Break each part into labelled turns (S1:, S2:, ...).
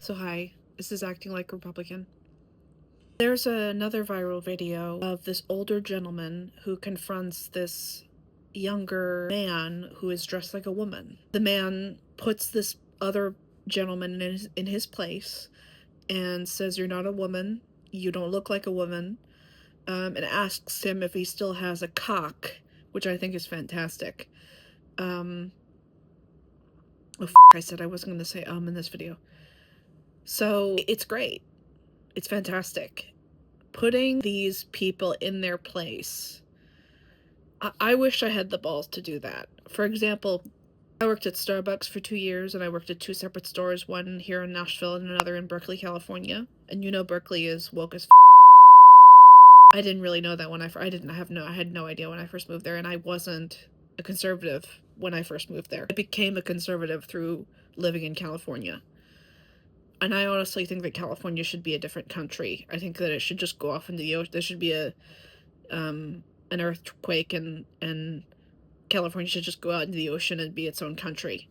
S1: So hi, this is Acting Like Republican. There's another viral video of this older gentleman who confronts this younger man who is dressed like a woman. The man puts this other gentleman in his place and says, "You're not a woman, you don't look like a woman," and asks him if he still has a cock, which I think is fantastic. I said I wasn't going to say in this video. So it's great. It's fantastic. Putting these people in their place. I wish I had the balls to do that. For example, I worked at Starbucks for 2 years, and I worked at 2 separate stores, one here in Nashville and another in Berkeley, California. And you know Berkeley is woke as I didn't really know that when I had no idea when I first moved there, and I wasn't a conservative when I first moved there. I became a conservative through living in California. And I honestly think that California should be a different country. I think that it should just go off into the ocean. There should be an earthquake, and California should just go out into the ocean and be its own country,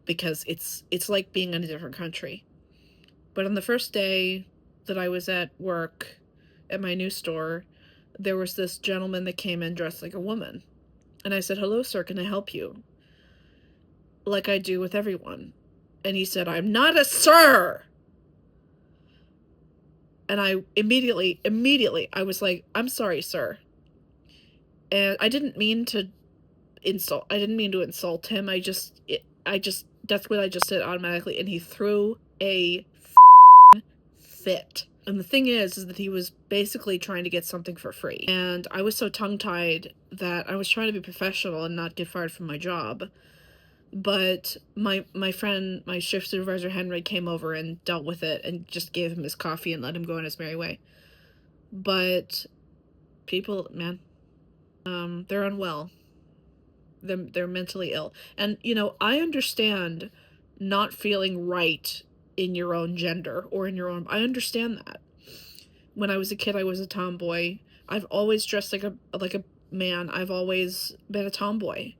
S1: because it's like being in a different country. But on the first day that I was at work at my new store, there was this gentleman that came in dressed like a woman. And I said, "Hello, sir, can I help you?" Like I do with everyone. And he said, "I'm not a sir!" And I immediately, I was like, "I'm sorry, sir." And I didn't mean to insult him. That's what I just did automatically. And he threw a fit. And the thing is that he was basically trying to get something for free. And I was so tongue-tied that I was trying to be professional and not get fired from my job. But my friend, my shift supervisor Henry, came over and dealt with it and just gave him his coffee and let him go on his merry way. But people, man, they're unwell. They're mentally ill. And, I understand not feeling right in your own gender or in your own... I understand that. When I was a kid, I was a tomboy. I've always dressed like a man. I've always been a tomboy.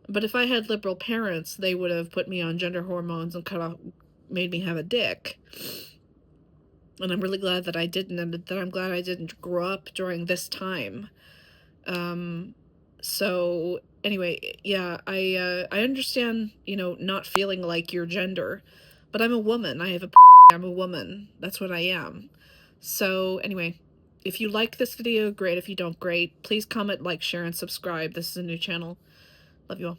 S1: But if I had liberal parents, they would have put me on gender hormones and made me have a dick. And I'm really glad that I didn't, and that I'm glad I didn't grow up during this time. So anyway, yeah, I understand, not feeling like your gender, but I'm a woman. I'm a woman. That's what I am. So anyway, if you like this video, great. If you don't, great. Please comment, like, share, and subscribe. This is a new channel. Love you all.